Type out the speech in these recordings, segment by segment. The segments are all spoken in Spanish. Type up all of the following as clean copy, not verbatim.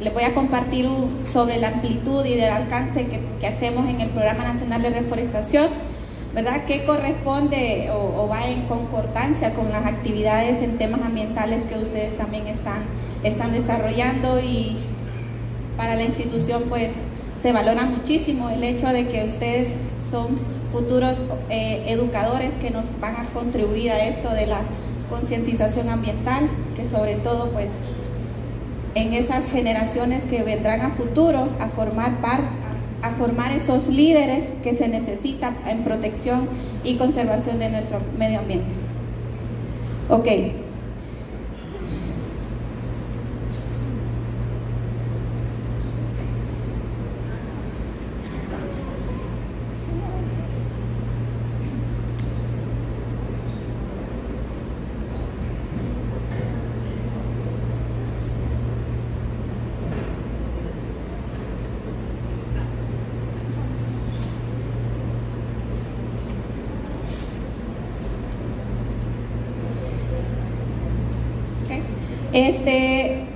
les voy a compartir sobre la amplitud y del alcance que hacemos en el Programa Nacional de Reforestación, ¿verdad? Que corresponde o va en concordancia con las actividades en temas ambientales que ustedes también están desarrollando, y para la institución pues se valora muchísimo el hecho de que ustedes son futuros educadores que nos van a contribuir a esto de la concientización ambiental, que sobre todo pues en esas generaciones que vendrán a futuro a formar esos líderes que se necesitan en protección y conservación de nuestro medio ambiente. Ok.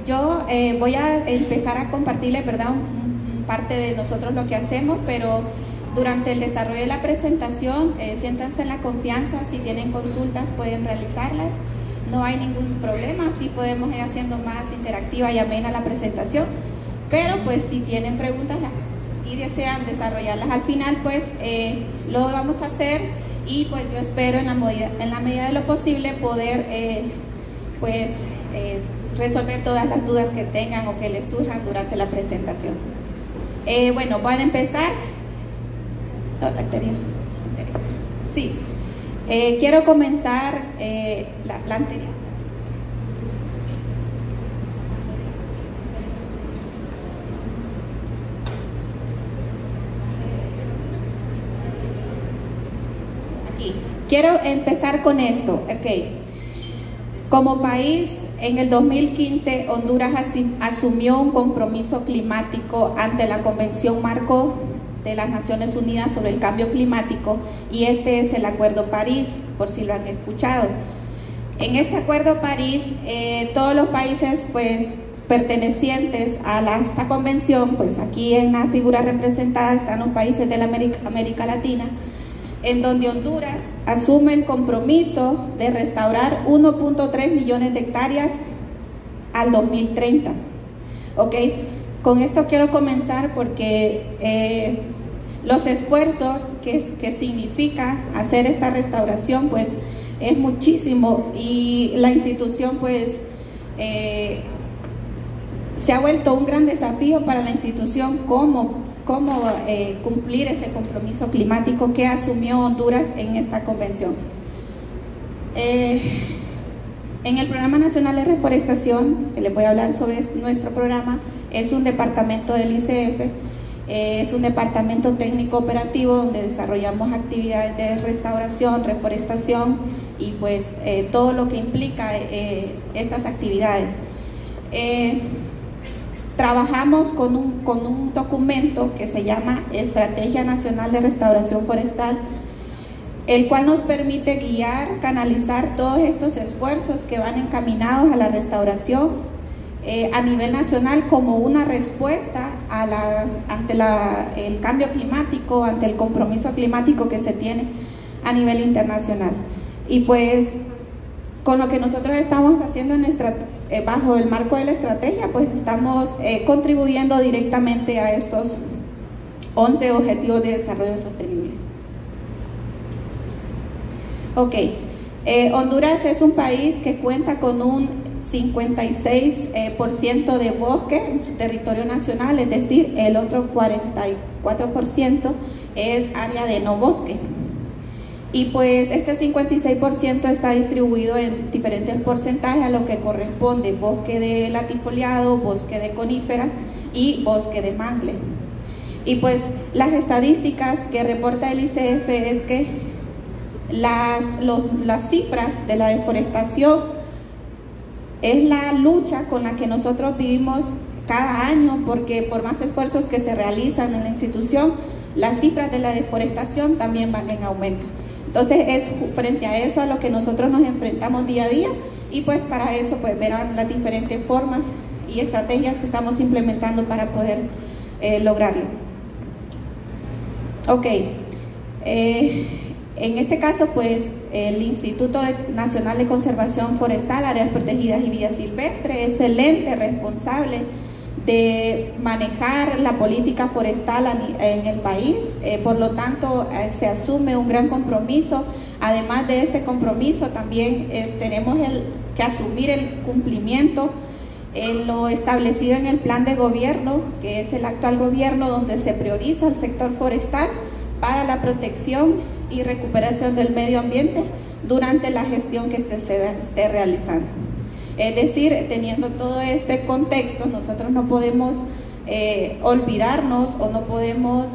Yo voy a empezar a compartirles, ¿verdad?, parte de nosotros lo que hacemos, pero durante el desarrollo de la presentación, siéntanse en la confianza. Si tienen consultas pueden realizarlas, no hay ningún problema, sí podemos ir haciendo más interactiva y amena la presentación, pero pues si tienen preguntas y desean desarrollarlas al final, pues lo vamos a hacer, y pues yo espero en la medida de lo posible poder resolver todas las dudas que tengan o que les surjan durante la presentación. Bueno, van a empezar. No, la anterior. Sí. Quiero comenzar la anterior. Aquí. Quiero empezar con esto. Ok. Como país, en el 2015, Honduras asumió un compromiso climático ante la Convención Marco de las Naciones Unidas sobre el Cambio Climático, y este es el Acuerdo París, por si lo han escuchado. En este Acuerdo París, todos los países pues pertenecientes a esta convención, pues aquí en la figura representada están los países de la América Latina, en donde Honduras asume el compromiso de restaurar 1.3 millones de hectáreas al 2030. ¿Ok? Con esto quiero comenzar porque los esfuerzos que significa hacer esta restauración pues es muchísimo, y la institución pues se ha vuelto un gran desafío para la institución cómo cumplir ese compromiso climático que asumió Honduras en esta convención. En el Programa Nacional de Reforestación, que les voy a hablar sobre nuestro programa, es un departamento del ICF, es un departamento técnico operativo donde desarrollamos actividades de restauración, reforestación y pues todo lo que implica estas actividades. Trabajamos con un documento que se llama Estrategia Nacional de Restauración Forestal, el cual nos permite guiar, canalizar todos estos esfuerzos que van encaminados a la restauración a nivel nacional como una respuesta ante el cambio climático, ante el compromiso climático que se tiene a nivel internacional. Y pues con lo que nosotros estamos haciendo bajo el marco de la estrategia, pues estamos contribuyendo directamente a estos 11 Objetivos de Desarrollo Sostenible. Ok, Honduras es un país que cuenta con un 56% de bosque en su territorio nacional, es decir, el otro 44% es área de no bosque. Y pues este 56% está distribuido en diferentes porcentajes a lo que corresponde: bosque de latifoliado, bosque de conífera y bosque de mangle. Y pues las estadísticas que reporta el ICF es que las cifras de la deforestación es la lucha con la que nosotros vivimos cada año, porque por más esfuerzos que se realizan en la institución, las cifras de la deforestación también van en aumento. Entonces es frente a eso a lo que nosotros nos enfrentamos día a día, y pues para eso pues verán las diferentes formas y estrategias que estamos implementando para poder lograrlo. Ok, en este caso pues el Instituto Nacional de Conservación Forestal, Áreas Protegidas y Vida Silvestre es el ente responsable de manejar la política forestal en el país, por lo tanto se asume un gran compromiso. Además de este compromiso también tenemos que asumir el cumplimiento en lo establecido en el plan de gobierno, que es el actual gobierno, donde se prioriza el sector forestal para la protección y recuperación del medio ambiente durante la gestión que se esté realizando. Es decir, teniendo todo este contexto, nosotros no podemos olvidarnos o no podemos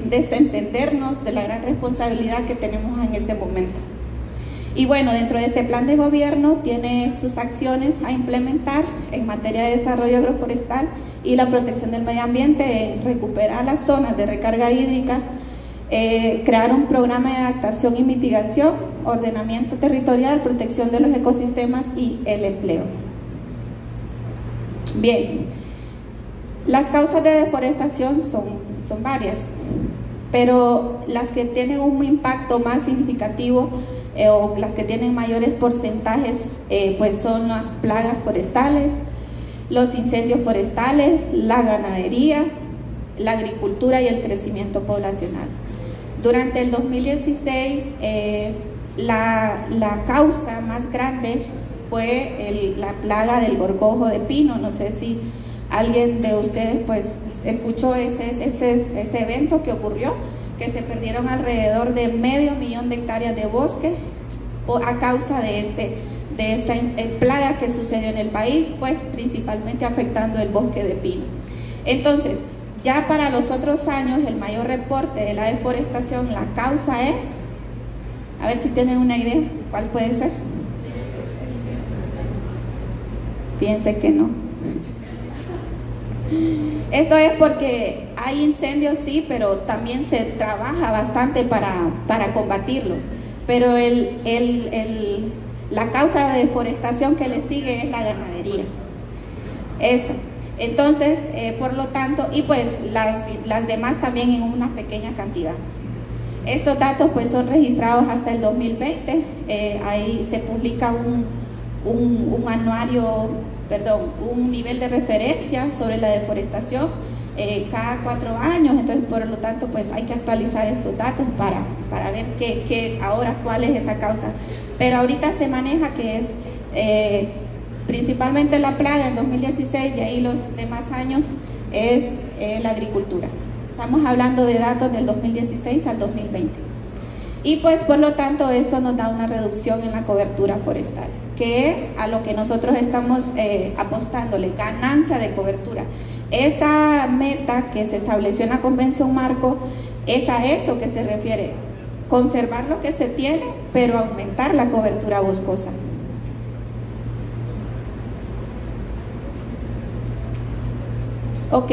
desentendernos de la gran responsabilidad que tenemos en este momento. Y bueno, dentro de este plan de gobierno tiene sus acciones a implementar en materia de desarrollo agroforestal y la protección del medio ambiente, en recuperar las zonas de recarga hídrica, crear un programa de adaptación y mitigación, ordenamiento territorial, protección de los ecosistemas y el empleo. Bien, las causas de deforestación son varias, pero las que tienen un impacto más significativo o las que tienen mayores porcentajes pues son las plagas forestales, los incendios forestales, la ganadería, la agricultura y el crecimiento poblacional. Durante el 2016 la causa más grande fue la plaga del gorgojo de pino. No sé si alguien de ustedes pues escuchó ese evento que ocurrió, que se perdieron alrededor de 500.000 de hectáreas de bosque a causa de esta plaga que sucedió en el país, pues principalmente afectando el bosque de pino. Entonces, ya para los otros años, el mayor reporte de la deforestación, la causa es, a ver si tienen una idea, ¿cuál puede ser? Piense que no. Esto es porque hay incendios, sí, pero también se trabaja bastante para combatirlos. Pero la causa de deforestación que le sigue es la ganadería. Eso. Entonces, por lo tanto, y pues las demás también en una pequeña cantidad. Estos datos pues son registrados hasta el 2020. Ahí se publica un nivel de referencia sobre la deforestación cada 4 años. Entonces, por lo tanto, pues hay que actualizar estos datos para ver cuál es esa causa. Pero ahorita se maneja que es principalmente la plaga en 2016, de ahí los demás años es la agricultura. Estamos hablando de datos del 2016 al 2020. Y pues por lo tanto esto nos da una reducción en la cobertura forestal, que es a lo que nosotros estamos apostándole, ganancia de cobertura. Esa meta que se estableció en la Convención Marco es a eso que se refiere, conservar lo que se tiene, pero aumentar la cobertura boscosa. Ok,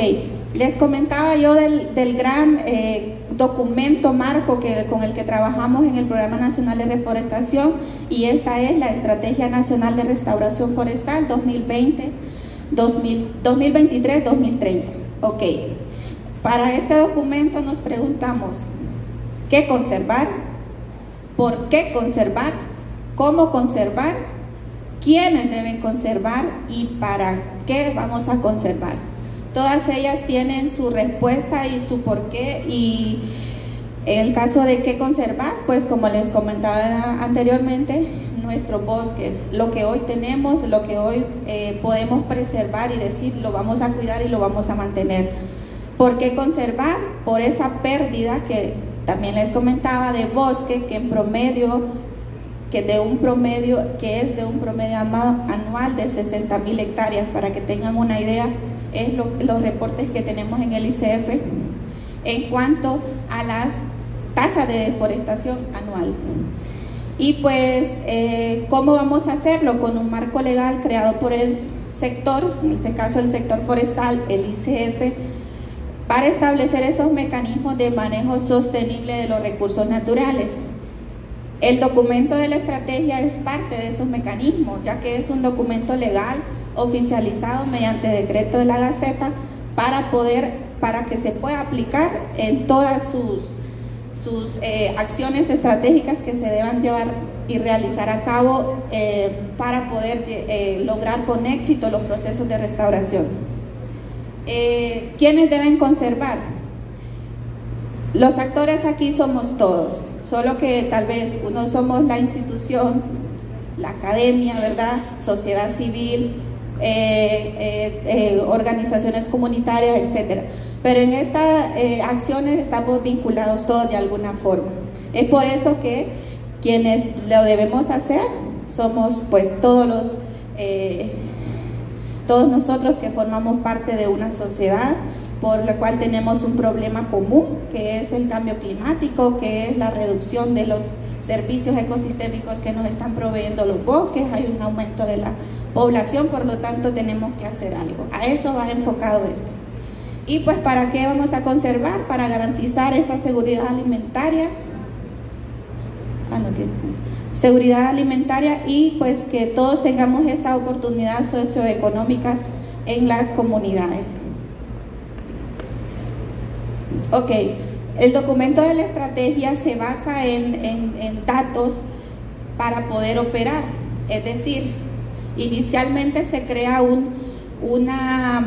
les comentaba yo del gran documento marco con el que trabajamos en el Programa Nacional de Reforestación, y esta es la Estrategia Nacional de Restauración Forestal 2023-2030. Ok, para este documento nos preguntamos ¿qué conservar? ¿Por qué conservar? ¿Cómo conservar? ¿Quiénes deben conservar? ¿Y para qué vamos a conservar? Todas ellas tienen su respuesta y su porqué, y en el caso de qué conservar, pues como les comentaba anteriormente, nuestros bosques, lo que hoy tenemos, lo que hoy podemos preservar y decir lo vamos a cuidar y lo vamos a mantener. ¿Por qué conservar? Por esa pérdida que también les comentaba de bosque, que en promedio, que es de un promedio anual de 60.000 hectáreas, para que tengan una idea. Es los reportes que tenemos en el ICF en cuanto a las tasas de deforestación anual. Y pues, ¿cómo vamos a hacerlo? Con un marco legal creado por el sector, en este caso el sector forestal, el ICF, para establecer esos mecanismos de manejo sostenible de los recursos naturales. El documento de la estrategia es parte de esos mecanismos, ya que es un documento legal oficializado mediante decreto de la Gaceta para que se pueda aplicar en todas sus acciones estratégicas que se deban llevar y realizar a cabo para poder lograr con éxito los procesos de restauración. ¿Quiénes deben conservar? Los actores aquí somos todos, solo que tal vez uno somos la institución, la academia, ¿verdad? Sociedad civil, organizaciones comunitarias, etcétera. Pero en estas acciones estamos vinculados todos de alguna forma. Es por eso que quienes lo debemos hacer somos pues todos nosotros que formamos parte de una sociedad por la cual tenemos un problema común, que es el cambio climático, que es la reducción de los servicios ecosistémicos que nos están proveyendo los bosques. Hay un aumento de la población, por lo tanto tenemos que hacer algo. A eso va enfocado esto. Y pues ¿para qué vamos a conservar? Para garantizar esa seguridad alimentaria. Seguridad alimentaria y pues que todos tengamos esa oportunidad socioeconómicas en las comunidades. Ok, el documento de la estrategia se basa en datos para poder operar, es decir, inicialmente se crea una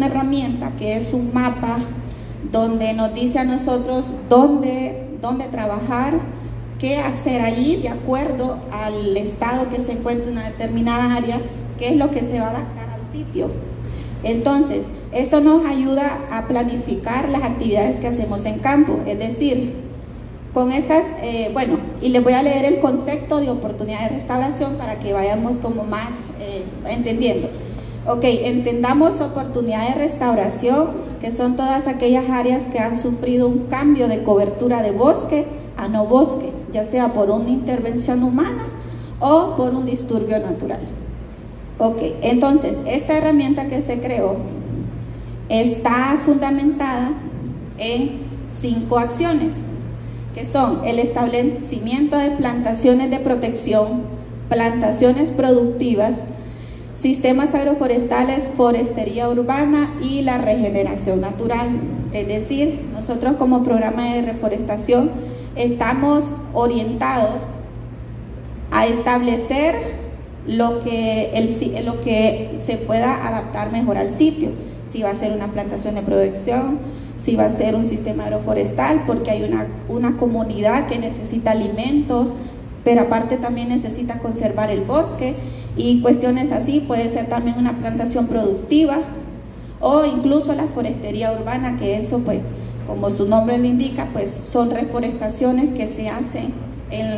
herramienta que es un mapa donde nos dice a nosotros dónde trabajar, qué hacer allí de acuerdo al estado que se encuentra en una determinada área, qué es lo que se va a adaptar al sitio. Entonces, esto nos ayuda a planificar las actividades que hacemos en campo, es decir, con estas, y les voy a leer el concepto de oportunidad de restauración para que vayamos como más entendiendo. Ok, entendamos oportunidad de restauración, que son todas aquellas áreas que han sufrido un cambio de cobertura de bosque a no bosque, ya sea por una intervención humana o por un disturbio natural. Ok, entonces, esta herramienta que se creó está fundamentada en 5 acciones, que son el establecimiento de plantaciones de protección, plantaciones productivas, sistemas agroforestales, forestería urbana y la regeneración natural. Es decir, nosotros como programa de reforestación estamos orientados a establecer lo que se pueda adaptar mejor al sitio. Si va a ser una plantación de protección, si va a ser un sistema agroforestal, porque hay una comunidad que necesita alimentos, pero aparte también necesita conservar el bosque y cuestiones así. Puede ser también una plantación productiva o incluso la forestería urbana, que eso pues como su nombre lo indica, pues son reforestaciones que se hacen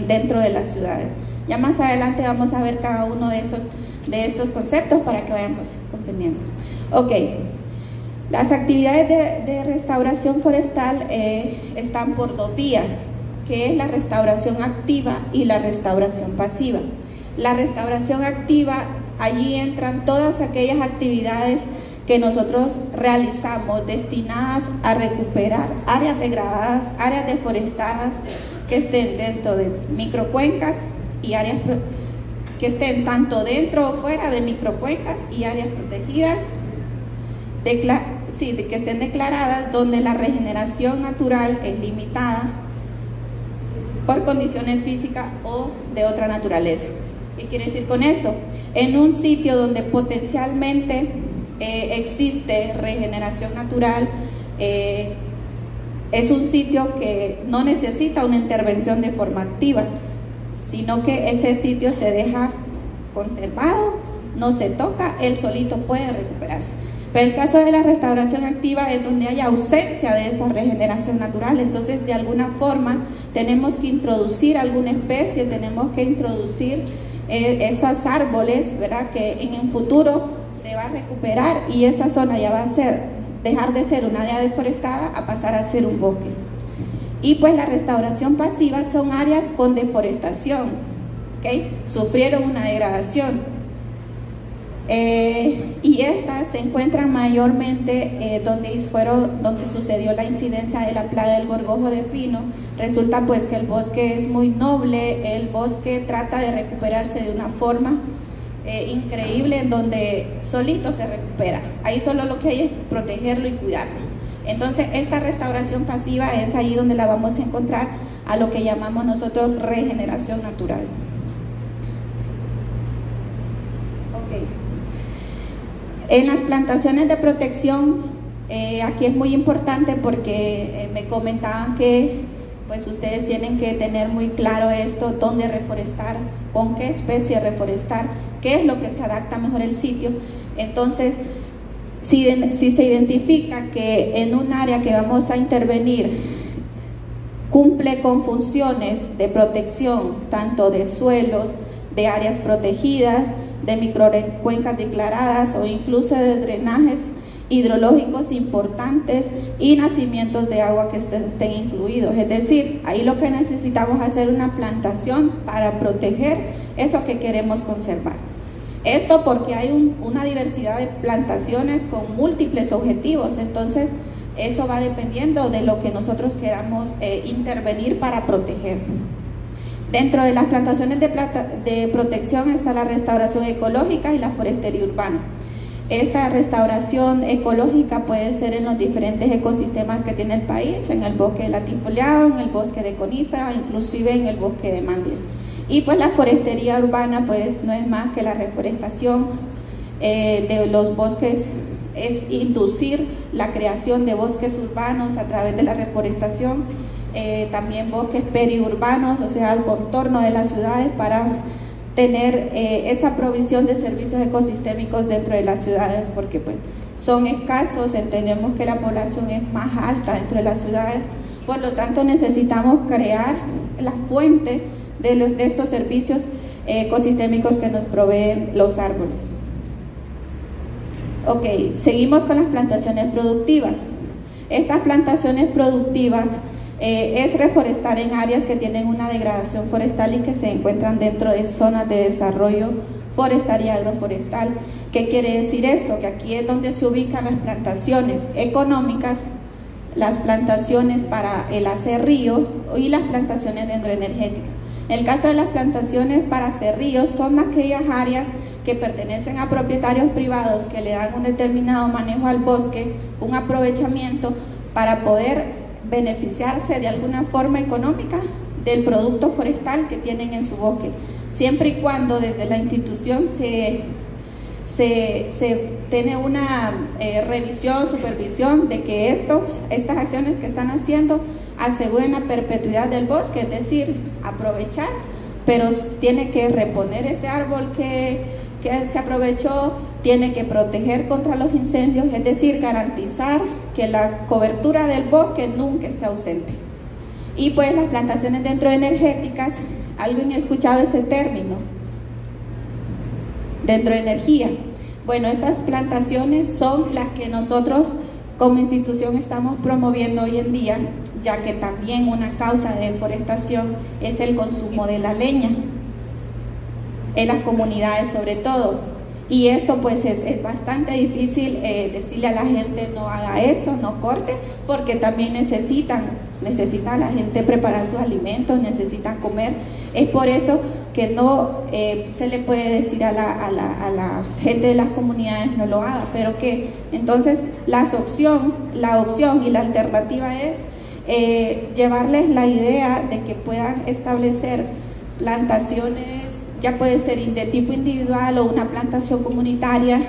dentro de las ciudades. Ya más adelante vamos a ver cada uno de estos conceptos para que vayamos comprendiendo. Ok, las actividades de restauración forestal están por 2 vías, que es la restauración activa y la restauración pasiva. La restauración activa, allí entran todas aquellas actividades que nosotros realizamos destinadas a recuperar áreas degradadas, áreas deforestadas que estén dentro de microcuencas y áreas que estén tanto dentro o fuera de microcuencas y áreas protegidas, que estén declaradas, donde la regeneración natural es limitada por condiciones físicas o de otra naturaleza. ¿Qué quiere decir con esto? En un sitio donde potencialmente existe regeneración natural, es un sitio que no necesita una intervención de forma activa, sino que ese sitio se deja conservado, no se toca, él solito puede recuperarse. Pero el caso de la restauración activa es donde hay ausencia de esa regeneración natural, entonces de alguna forma tenemos que introducir alguna especie, tenemos que introducir esos árboles, ¿verdad?, que en un futuro se va a recuperar y esa zona ya va a dejar de ser un área deforestada a pasar a ser un bosque. Y pues la restauración pasiva son áreas con deforestación, ¿okay? Sufrieron una degradación. Y estas se encuentran mayormente donde sucedió la incidencia de la plaga del gorgojo de pino. Resulta pues que el bosque es muy noble, el bosque trata de recuperarse de una forma increíble en donde solito se recupera. Ahí solo lo que hay es protegerlo y cuidarlo. Entonces esta restauración pasiva es ahí donde la vamos a encontrar, a lo que llamamos nosotros regeneración natural. Okay. En las plantaciones de protección, aquí es muy importante porque me comentaban que pues ustedes tienen que tener muy claro esto, dónde reforestar, con qué especie reforestar, qué es lo que se adapta mejor el sitio. Entonces, si se identifica que en un área que vamos a intervenir cumple con funciones de protección, tanto de suelos, de áreas protegidas, de microcuencas declaradas o incluso de drenajes hidrológicos importantes y nacimientos de agua que estén incluidos. Es decir, ahí lo que necesitamos hacer es una plantación para proteger eso que queremos conservar. Esto porque hay una diversidad de plantaciones con múltiples objetivos, entonces eso va dependiendo de lo que nosotros queramos intervenir para proteger. Dentro de las plantaciones de protección está la restauración ecológica y la forestería urbana. Esta restauración ecológica puede ser en los diferentes ecosistemas que tiene el país, en el bosque latifoliado, en el bosque de conífera, inclusive en el bosque de mangle. Y pues la forestería urbana pues no es más que la reforestación de los bosques, es inducir la creación de bosques urbanos a través de la reforestación, también bosques periurbanos, o sea, al contorno de las ciudades, para tener esa provisión de servicios ecosistémicos dentro de las ciudades, porque pues son escasos, entendemos que la población es más alta dentro de las ciudades, por lo tanto necesitamos crear la fuente de estos servicios ecosistémicos que nos proveen los árboles. Ok, seguimos con las plantaciones productivas. Estas plantaciones productivas es reforestar en áreas que tienen una degradación forestal y que se encuentran dentro de zonas de desarrollo forestal y agroforestal. ¿Qué quiere decir esto? Que aquí es donde se ubican las plantaciones económicas, las plantaciones para el acerrío y las plantaciones dendroenergéticas. En el caso de las plantaciones para acerríos, son aquellas áreas que pertenecen a propietarios privados que le dan un determinado manejo al bosque, un aprovechamiento para poder beneficiarse de alguna forma económica del producto forestal que tienen en su bosque, siempre y cuando desde la institución se tiene una revisión, supervisión de que estas acciones que están haciendo aseguren la perpetuidad del bosque, es decir, aprovechar, pero tiene que reponer ese árbol que se aprovechó, tiene que proteger contra los incendios, es decir, garantizar que la cobertura del bosque nunca esté ausente. Y pues las plantaciones dendroenergéticas, ¿alguien ha escuchado ese término? Dendroenergía. Bueno, estas plantaciones son las que nosotros como institución estamos promoviendo hoy en día, ya que también una causa de deforestación es el consumo de la leña, en las comunidades sobre todo. Y esto pues es bastante difícil decirle a la gente no haga eso, no corte, porque también necesita la gente preparar sus alimentos, necesita comer. Es por eso que no se le puede decir a la gente de las comunidades no lo haga, pero que entonces la opción y la alternativa es llevarles la idea de que puedan establecer plantaciones, ya puede ser de tipo individual o una plantación comunitaria,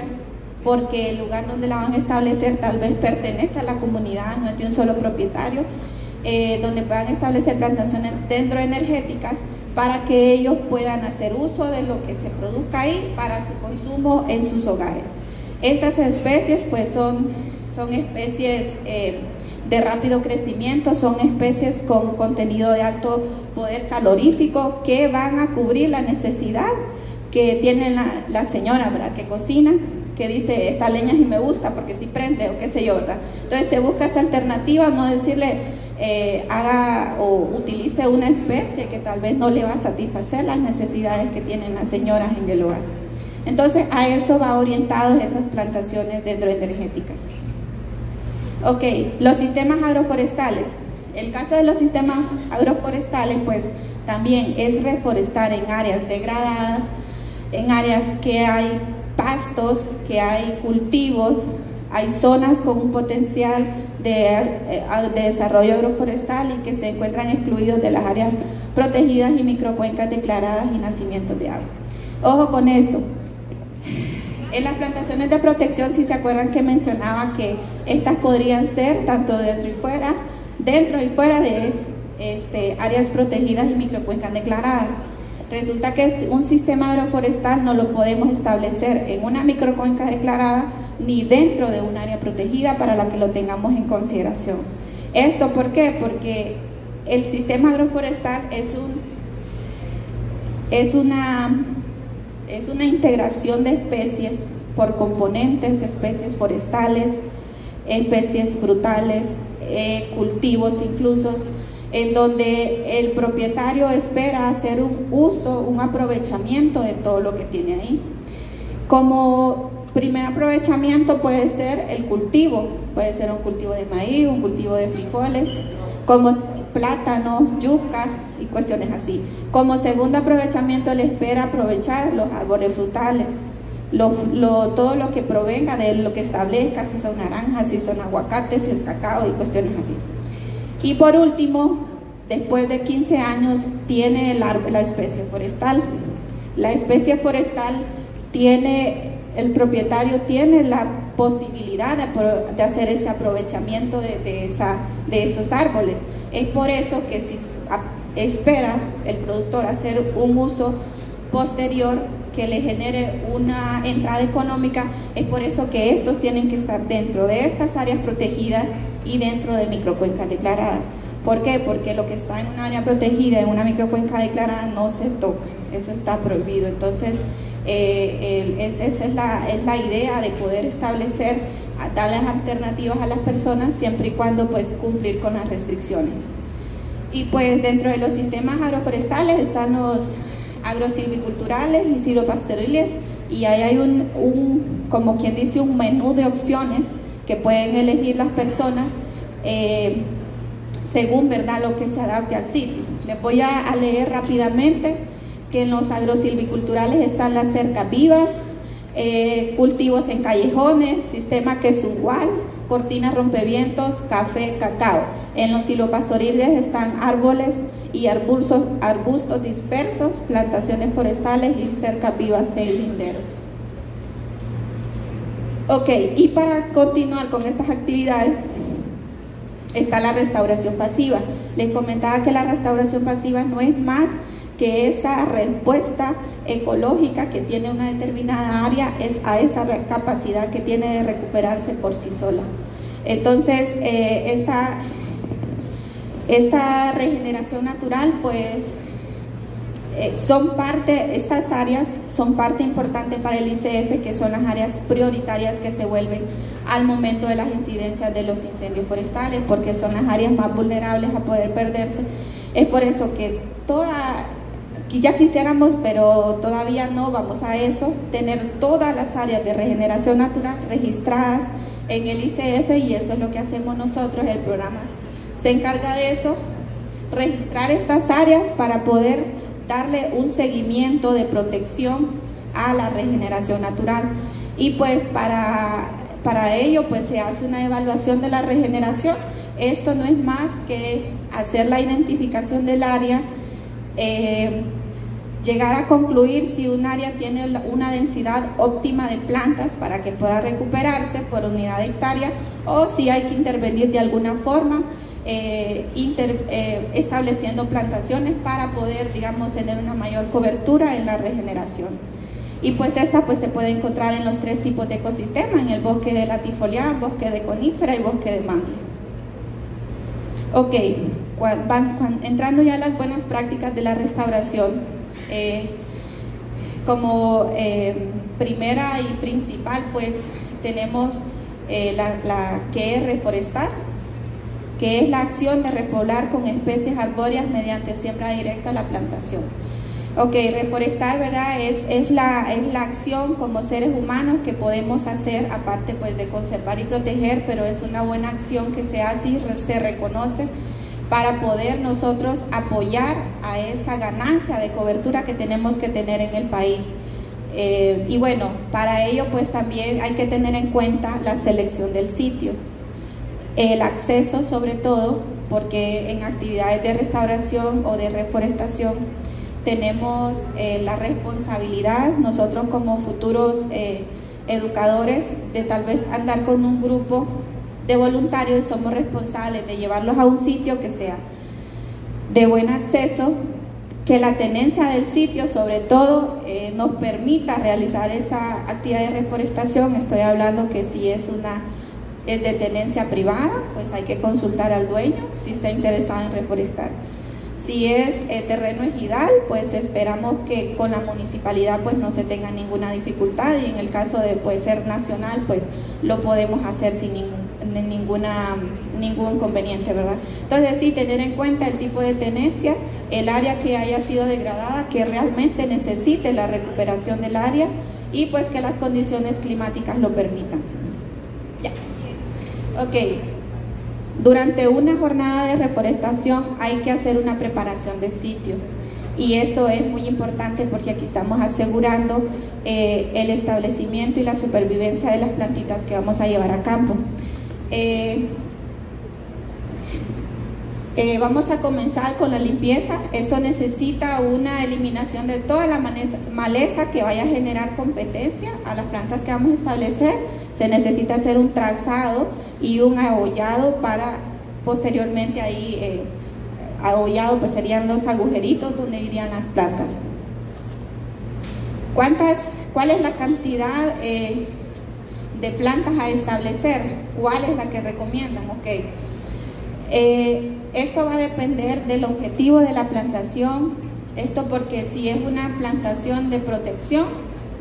porque el lugar donde la van a establecer tal vez pertenece a la comunidad, no es de un solo propietario, donde puedan establecer plantaciones dendroenergéticas para que ellos puedan hacer uso de lo que se produzca ahí para su consumo en sus hogares. Estas especies pues son especies de rápido crecimiento, son especies con contenido de alto poder calorífico que van a cubrir la necesidad que tiene la señora, ¿verdad?, que cocina, que dice esta leña sí me gusta porque sí prende o qué sé yo, ¿verdad? Entonces se busca esa alternativa, no decirle haga o utilice una especie que tal vez no le va a satisfacer las necesidades que tienen las señoras en el hogar. Entonces a eso va orientadas estas plantaciones dendroenergéticas. Ok, los sistemas agroforestales. El caso de los sistemas agroforestales pues también es reforestar en áreas degradadas, en áreas que hay pastos, que hay cultivos, hay zonas con un potencial de desarrollo agroforestal y que se encuentran excluidos de las áreas protegidas y microcuencas declaradas y nacimientos de agua. Ojo con esto. En las plantaciones de protección, si se acuerdan que mencionaba que estas podrían ser tanto dentro y fuera de áreas protegidas y microcuencas declaradas. Resulta que un sistema agroforestal no lo podemos establecer en una microcuenca declarada ni dentro de un área protegida para la que lo tengamos en consideración. ¿Esto por qué? Porque el sistema agroforestal es una integración de especies por componentes, especies forestales, especies frutales, cultivos incluso, en donde el propietario espera hacer un uso, un aprovechamiento de todo lo que tiene ahí. Como primer aprovechamiento puede ser el cultivo, puede ser un cultivo de maíz, un cultivo de frijoles, como plátano, yuca y cuestiones así. Como segundo aprovechamiento le espera aprovechar los árboles frutales, todo lo que provenga de lo que establezca, si son naranjas, si son aguacates, si es cacao y cuestiones así. Y por último, después de 15 años tiene la especie forestal. La especie forestal el propietario tiene la posibilidad de hacer ese aprovechamiento de esos árboles. Es por eso que si espera el productor hacer un uso posterior que le genere una entrada económica, es por eso que estos tienen que estar dentro de estas áreas protegidas y dentro de microcuencas declaradas. ¿Por qué? Porque lo que está en un área protegida, en una microcuenca declarada, no se toca, eso está prohibido. Entonces, esa es la idea de poder establecer, darles alternativas a las personas siempre y cuando pues cumplir con las restricciones. Y pues dentro de los sistemas agroforestales están los agrosilviculturales y silvopastoriles, y ahí hay como quien dice, un menú de opciones que pueden elegir las personas según, ¿verdad?, lo que se adapte al sitio. Les voy a leer rápidamente que en los agrosilviculturales están las cercas vivas, cultivos en callejones, sistema quesugual, cortinas rompevientos, café, cacao. En los silvopastoriles están árboles y arbustos dispersos, plantaciones forestales y cercas vivas e linderos. Ok, y para continuar con estas actividades está la restauración pasiva. Les comentaba que la restauración pasiva no es más que esa respuesta ecológica que tiene una determinada área, es a esa capacidad que tiene de recuperarse por sí sola. Entonces, esta regeneración natural, pues, estas áreas son parte importante para el ICF, que son las áreas prioritarias que se vuelven al momento de las incidencias de los incendios forestales, porque son las áreas más vulnerables a poder perderse. Es por eso que ya quisiéramos, pero todavía no vamos a eso, tener todas las áreas de regeneración natural registradas en el ICF, y eso es lo que hacemos nosotros. El programa se encarga de eso, registrar estas áreas para poder darle un seguimiento de protección a la regeneración natural. Y pues para ello pues se hace una evaluación de la regeneración. Esto no es más que hacer la identificación del área, llegar a concluir si un área tiene una densidad óptima de plantas para que pueda recuperarse por unidad de hectárea, o si hay que intervenir de alguna forma, estableciendo plantaciones para poder, digamos, tener una mayor cobertura en la regeneración. Y pues esta pues se puede encontrar en los 3 tipos de ecosistemas, en el bosque de latifoliado, bosque de conífera y bosque de mangle. Ok, entrando ya a las buenas prácticas de la restauración, como primera y principal pues tenemos la que es reforestar, que es la acción de repoblar con especies arbóreas mediante siembra directa a la plantación. Ok, reforestar, ¿verdad? Es la acción como seres humanos que podemos hacer, aparte pues de conservar y proteger, pero es una buena acción que se hace y se reconoce para poder nosotros apoyar a esa ganancia de cobertura que tenemos que tener en el país. Y bueno, para ello pues también hay que tener en cuenta la selección del sitio, el acceso sobre todo, porque en actividades de restauración o de reforestación tenemos la responsabilidad, nosotros como futuros educadores, de tal vez andar con un grupo de voluntarios y somos responsables de llevarlos a un sitio que sea de buen acceso, que la tenencia del sitio sobre todo nos permita realizar esa actividad de reforestación. Estoy hablando que si es de tenencia privada, pues hay que consultar al dueño si está interesado en reforestar. Si es terreno ejidal, pues esperamos que con la municipalidad pues no se tenga ninguna dificultad, y en el caso de ser nacional, pues lo podemos hacer sin ningún inconveniente, ¿verdad? Entonces sí, tener en cuenta el tipo de tenencia, el área que haya sido degradada, que realmente necesite la recuperación del área, y pues que las condiciones climáticas lo permitan. Ya. Ok. Durante una jornada de reforestación hay que hacer una preparación de sitio, y esto es muy importante porque aquí estamos asegurando el establecimiento y la supervivencia de las plantitas que vamos a llevar a campo. Vamos a comenzar con la limpieza. Esto necesita una eliminación de toda la maleza que vaya a generar competencia a las plantas que vamos a establecer. Se necesita hacer un trazado y un ahollado para posteriormente ahí, ahollado pues serían los agujeritos donde irían las plantas. ¿Cuál es la cantidad de plantas a establecer? ¿Cuál es la que recomiendan? Ok. Esto va a depender del objetivo de la plantación. Esto porque si es una plantación de protección,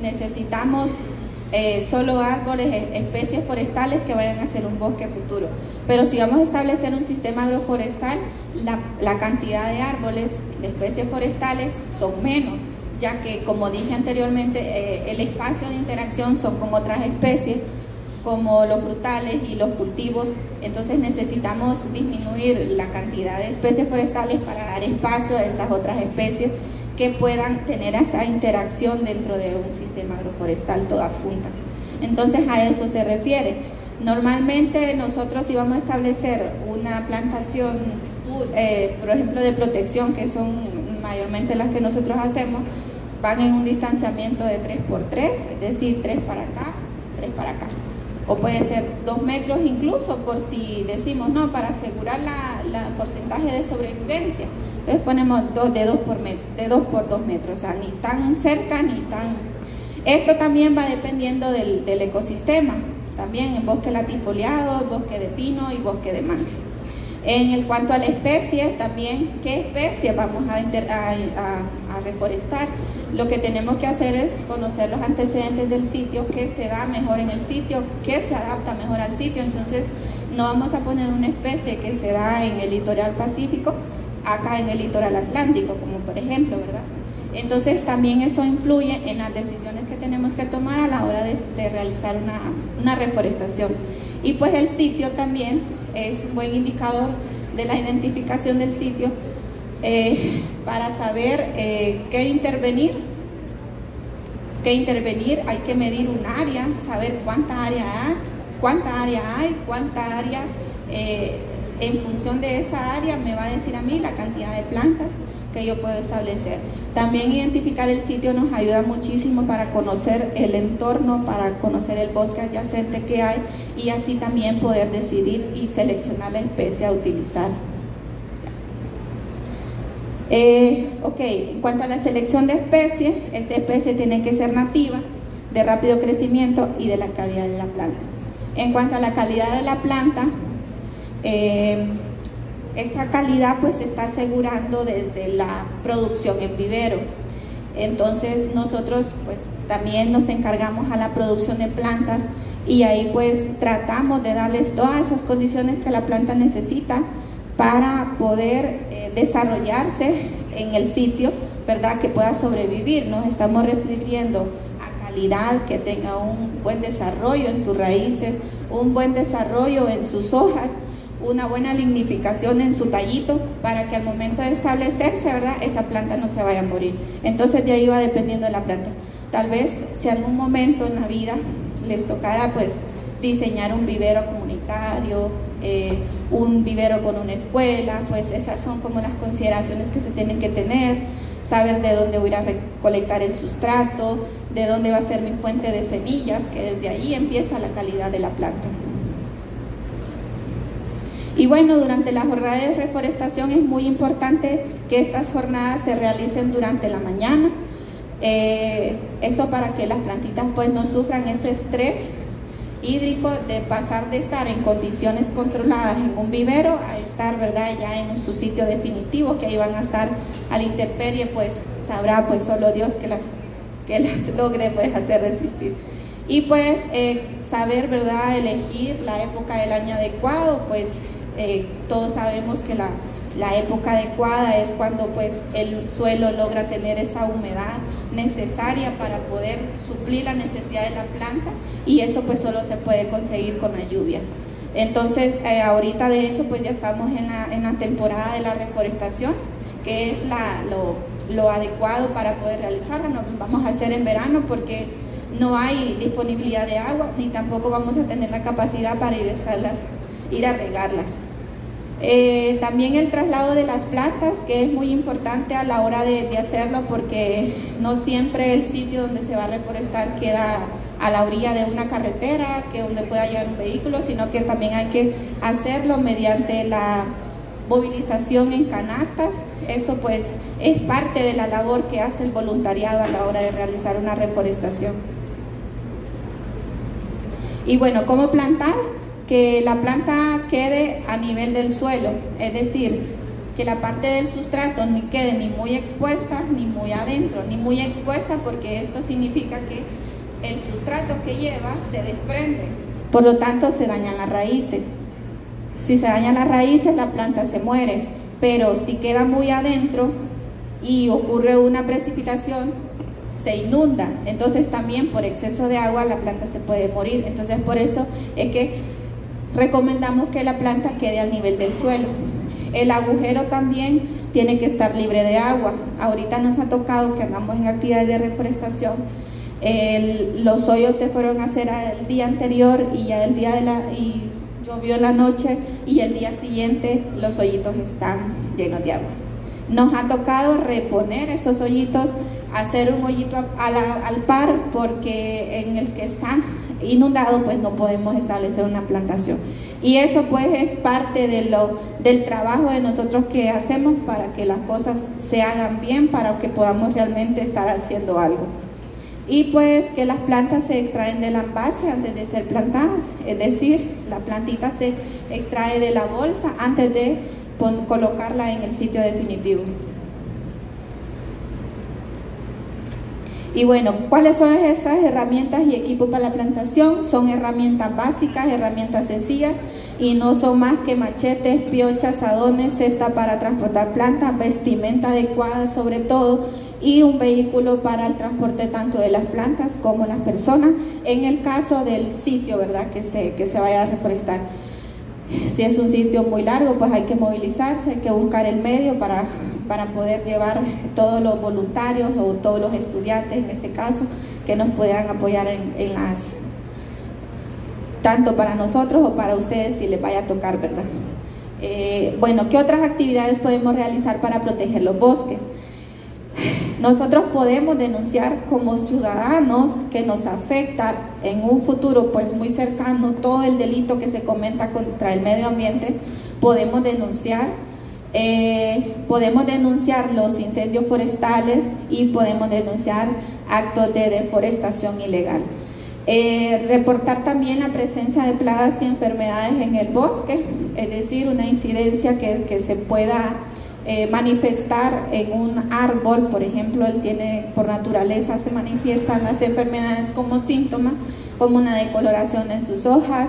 necesitamos solo árboles, especies forestales que vayan a ser un bosque futuro. Pero si vamos a establecer un sistema agroforestal, la cantidad de árboles, de especies forestales son menos, ya que, como dije anteriormente, el espacio de interacción son con otras especies, como los frutales y los cultivos. Entonces necesitamos disminuir la cantidad de especies forestales para dar espacio a esas otras especies que puedan tener esa interacción dentro de un sistema agroforestal, todas juntas. Entonces a eso se refiere. Normalmente nosotros, si vamos a establecer una plantación, por ejemplo de protección, que son mayormente las que nosotros hacemos, van en un distanciamiento de 3x3, es decir, 3 para acá, 3 para acá. O puede ser 2 metros incluso, por si decimos no, para asegurar la porcentaje de sobrevivencia. Entonces ponemos de 2 por 2 metros, o sea, ni tan cerca ni tan... Esto también va dependiendo del ecosistema, también en bosque latifoliado, bosque de pino y bosque de mangle. En cuanto a la especie, también, ¿qué especie vamos a reforestar? Lo que tenemos que hacer es conocer los antecedentes del sitio, qué se da mejor en el sitio, qué se adapta mejor al sitio. Entonces, no vamos a poner una especie que se da en el litoral pacífico, acá en el litoral atlántico, como por ejemplo, ¿verdad? Entonces, también eso influye en las decisiones que tenemos que tomar a la hora de realizar una reforestación. Y pues el sitio también es un buen indicador de la identificación del sitio, para saber qué intervenir. Hay que medir un área, saber cuánta área hay, cuánta área, en función de esa área me va a decir a mí la cantidad de plantas que yo puedo establecer. También identificar el sitio nos ayuda muchísimo para conocer el entorno, para conocer el bosque adyacente que hay, y así también poder decidir y seleccionar la especie a utilizar. En cuanto a la selección de especies, esta especie tiene que ser nativa, de rápido crecimiento y de la calidad de la planta. En cuanto a la calidad de la planta, esta calidad pues se está asegurando desde la producción en vivero. Entonces nosotros pues también nos encargamos a la producción de plantas, y ahí pues tratamos de darles todas esas condiciones que la planta necesita para poder desarrollarse en el sitio, ¿verdad? Que pueda sobrevivir. Nos estamos refiriendo a calidad, que tenga un buen desarrollo en sus raíces, un buen desarrollo en sus hojas, una buena lignificación en su tallito, para que al momento de establecerse, ¿verdad?, esa planta no se vaya a morir. Entonces de ahí va dependiendo de la planta. Tal vez si algún momento en la vida les tocara pues diseñar un vivero comunitario, un vivero con una escuela, pues esas son como las consideraciones que se tienen que tener, saber de dónde voy a recolectar el sustrato, de dónde va a ser mi fuente de semillas, que desde ahí empieza la calidad de la planta. Y bueno, durante la jornada de reforestación es muy importante que estas jornadas se realicen durante la mañana, eso para que las plantitas pues no sufran ese estrés hídrico de pasar de estar en condiciones controladas en un vivero a estar, ¿verdad?, ya en su sitio definitivo, que ahí van a estar a la intemperie, pues sabrá pues solo Dios que las logre pues hacer resistir. Y pues saber, ¿verdad?, elegir la época del año adecuado, pues todos sabemos que la época adecuada es cuando pues el suelo logra tener esa humedad necesaria para poder suplir la necesidad de la planta, y eso pues solo se puede conseguir con la lluvia. Entonces ahorita de hecho pues ya estamos en la temporada de la reforestación, que es lo adecuado para poder realizarla. No vamos a hacer en verano porque no hay disponibilidad de agua, ni tampoco vamos a tener la capacidad para ir a regarlas. También el traslado de las plantas, que es muy importante a la hora de hacerlo, porque no siempre el sitio donde se va a reforestar queda a la orilla de una carretera, que donde pueda llegar un vehículo, sino que también hay que hacerlo mediante la movilización en canastas. Eso pues es parte de la labor que hace el voluntariado a la hora de realizar una reforestación. Y bueno, ¿cómo plantar? Que la planta quede a nivel del suelo, es decir, que la parte del sustrato ni quede ni muy expuesta ni muy adentro, ni muy expuesta, porque esto significa que el sustrato que lleva se desprende, por lo tanto se dañan las raíces. Si se dañan las raíces, la planta se muere, pero si queda muy adentro y ocurre una precipitación, se inunda, entonces también por exceso de agua la planta se puede morir. Entonces por eso es que recomendamos que la planta quede al nivel del suelo. El agujero también tiene que estar libre de agua. Ahorita nos ha tocado que andamos en actividades de reforestación, los hoyos se fueron a hacer el día anterior y ya y llovió en la noche, y el día siguiente los hoyitos están llenos de agua. Nos ha tocado reponer esos hoyitos, hacer un hoyito al par, porque en el que está inundado pues no podemos establecer una plantación. Y eso pues es parte del trabajo de nosotros que hacemos para que las cosas se hagan bien, para que podamos realmente estar haciendo algo. Y pues que las plantas se extraen de la base antes de ser plantadas, es decir, la plantita se extrae de la bolsa antes de colocarla en el sitio definitivo. Y bueno, ¿cuáles son esas herramientas y equipos para la plantación? Son herramientas básicas, herramientas sencillas, y no son más que machetes, piochas, adones, cesta para transportar plantas, vestimenta adecuada sobre todo, y un vehículo para el transporte tanto de las plantas como las personas, en el caso del sitio, ¿verdad?, que se vaya a reforestar. Si es un sitio muy largo, pues hay que movilizarse, hay que buscar el medio para poder llevar todos los voluntarios o todos los estudiantes, en este caso, que nos pudieran apoyar en tanto para nosotros o para ustedes si les vaya a tocar, ¿verdad? Bueno, ¿qué otras actividades podemos realizar para proteger los bosques? Nosotros podemos denunciar como ciudadanos que nos afecta en un futuro pues muy cercano todo el delito que se cometa contra el medio ambiente. Podemos denunciar los incendios forestales y podemos denunciar actos de deforestación ilegal. Reportar también la presencia de plagas y enfermedades en el bosque, es decir, una incidencia que se pueda manifestar en un árbol. Por ejemplo, él tiene, por naturaleza se manifiestan las enfermedades como síntomas, como una decoloración en sus hojas,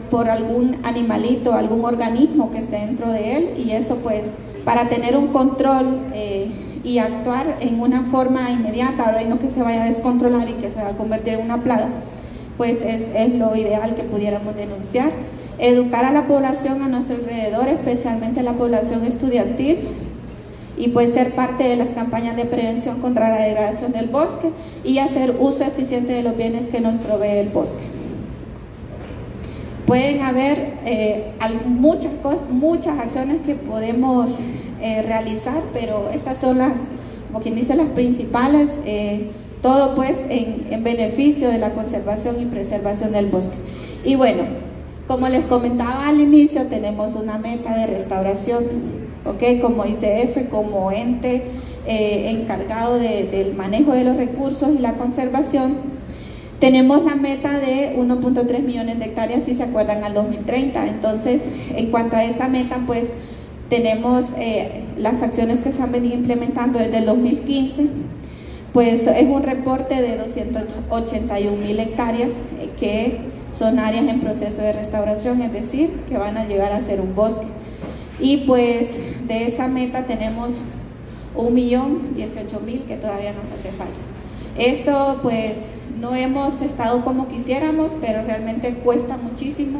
por algún animalito, algún organismo que esté dentro de él, y eso pues para tener un control y actuar en una forma inmediata, ahora y no que se vaya a descontrolar y que se va a convertir en una plaga, pues es lo ideal que pudiéramos denunciar. Educar a la población a nuestro alrededor, especialmente a la población estudiantil, y pues ser parte de las campañas de prevención contra la degradación del bosque y hacer uso eficiente de los bienes que nos provee el bosque. Pueden haber muchas acciones que podemos realizar, pero estas son como quien dice, las principales, todo pues en beneficio de la conservación y preservación del bosque. Y bueno, como les comentaba al inicio, tenemos una meta de restauración, ¿ok? Como ICF, como ente encargado del manejo de los recursos y la conservación, tenemos la meta de 1.3 millones de hectáreas, si se acuerdan, al 2030. Entonces, en cuanto a esa meta, pues tenemos las acciones que se han venido implementando desde el 2015, pues es un reporte de 281.000 hectáreas que son áreas en proceso de restauración, es decir, que van a llegar a ser un bosque. Y pues de esa meta tenemos 1.018.000 que todavía nos hace falta. Esto pues no hemos estado como quisiéramos, pero realmente cuesta muchísimo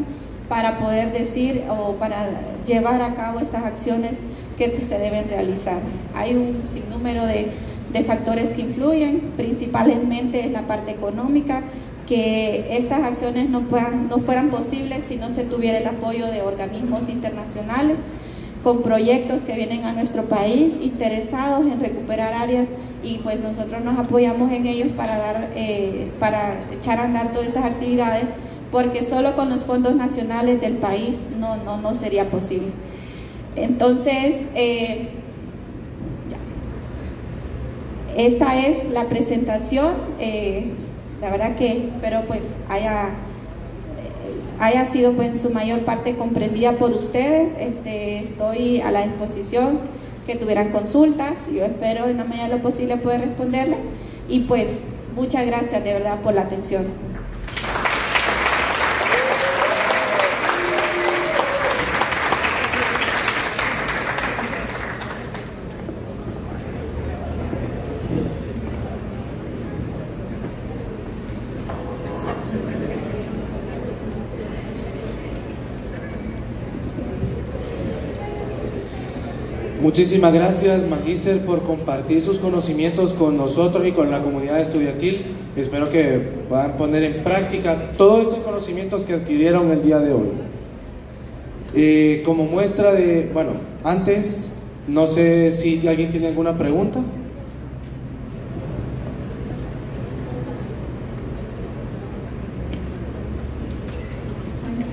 para poder decir o para llevar a cabo estas acciones que se deben realizar. Hay un sinnúmero de factores que influyen, principalmente en la parte económica, que estas acciones no fueran posibles si no se tuviera el apoyo de organismos internacionales con proyectos que vienen a nuestro país interesados en recuperar áreas, y pues nosotros nos apoyamos en ellos para echar a andar todas estas actividades, porque solo con los fondos nacionales del país no sería posible. Entonces, esta es la presentación. La verdad que espero pues haya sido pues en su mayor parte comprendida por ustedes. Estoy a la disposición que tuvieran consultas, yo espero en la medida de lo posible poder responderles, y pues muchas gracias de verdad por la atención. Muchísimas gracias, Magíster, por compartir sus conocimientos con nosotros y con la comunidad estudiantil. Espero que puedan poner en práctica todos estos conocimientos que adquirieron el día de hoy. Como muestra de, bueno, antes, no sé si alguien tiene alguna pregunta.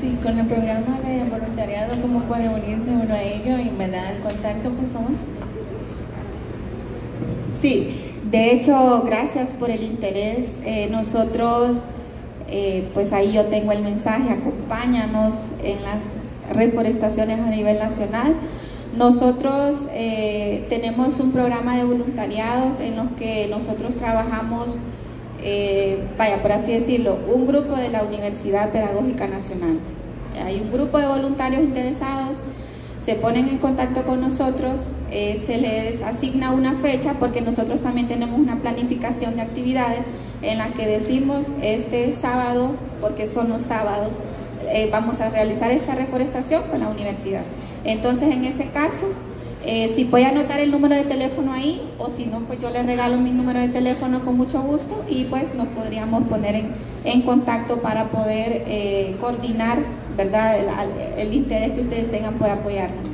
Sí, con el programa de voluntariado, ¿cómo puede unirse uno a ello? Y me da el contacto, por favor. Sí, de hecho, gracias por el interés. Nosotros, pues ahí yo tengo el mensaje, acompáñanos en las reforestaciones a nivel nacional. Nosotros tenemos un programa de voluntariados en los que nosotros trabajamos, por así decirlo, un grupo de la Universidad Pedagógica Nacional. Hay un grupo de voluntarios interesados, se ponen en contacto con nosotros, se les asigna una fecha, porque nosotros también tenemos una planificación de actividades en la que decimos este sábado, porque son los sábados, vamos a realizar esta reforestación con la universidad. Entonces, en ese caso, si puede anotar el número de teléfono ahí, o si no, pues yo les regalo mi número de teléfono con mucho gusto, y pues nos podríamos poner en contacto para poder coordinar, ¿verdad?, el interés que ustedes tengan por apoyarnos.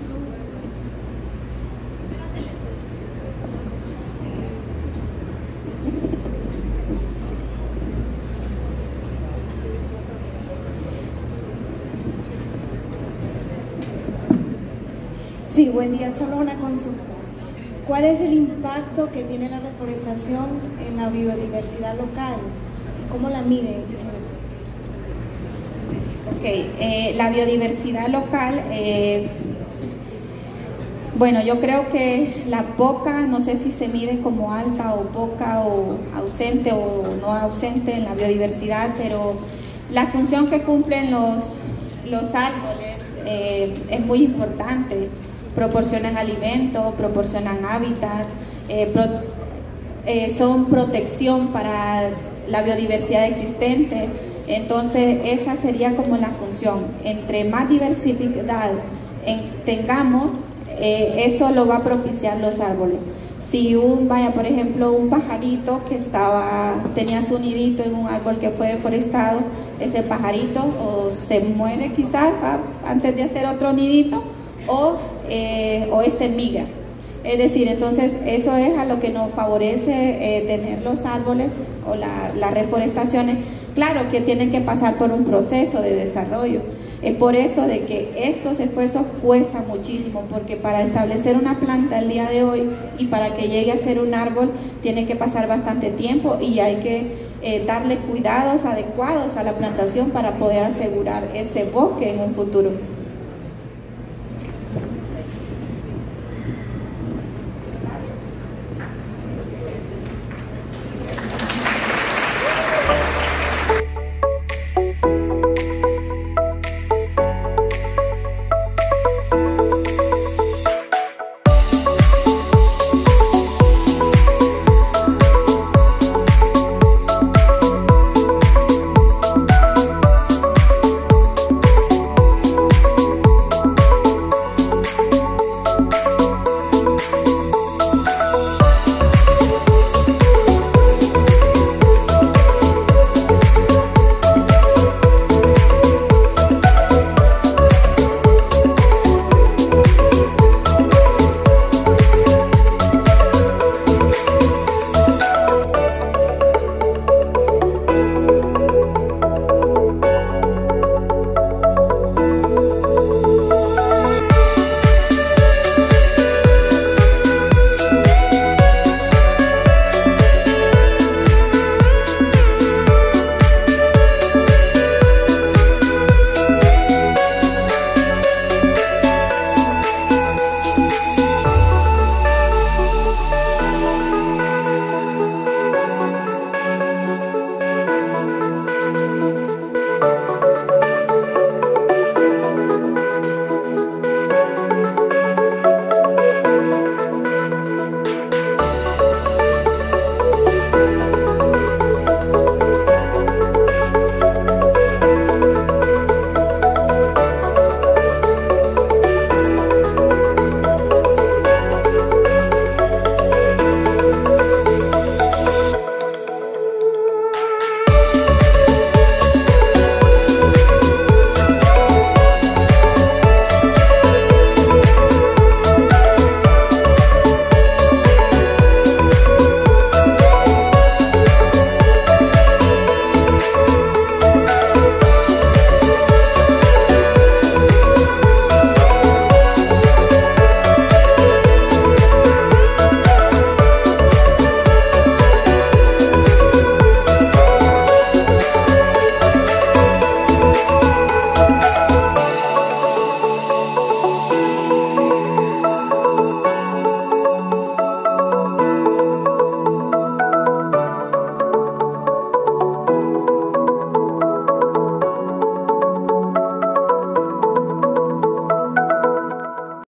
Sí, buen día. Solo una consulta. ¿Cuál es el impacto que tiene la reforestación en la biodiversidad local? ¿Y cómo la mide? Ok, la biodiversidad local, bueno, yo creo que la poca, no sé si se mide como alta o poca o ausente o no ausente en la biodiversidad, pero la función que cumplen los árboles es muy importante. Proporcionan alimento, proporcionan hábitat, son protección para la biodiversidad existente. Entonces esa sería como la función. Entre más diversidad tengamos, eso lo va a propiciar los árboles. Si por ejemplo, un pajarito que tenía su nidito en un árbol que fue deforestado, ese pajarito o se muere quizás antes de hacer otro nidito o migra. Es decir, entonces eso es a lo que nos favorece tener los árboles o las reforestaciones. Claro que tienen que pasar por un proceso de desarrollo. Es por eso de que estos esfuerzos cuestan muchísimo, porque para establecer una planta el día de hoy y para que llegue a ser un árbol tiene que pasar bastante tiempo y hay que darle cuidados adecuados a la plantación para poder asegurar ese bosque en un futuro.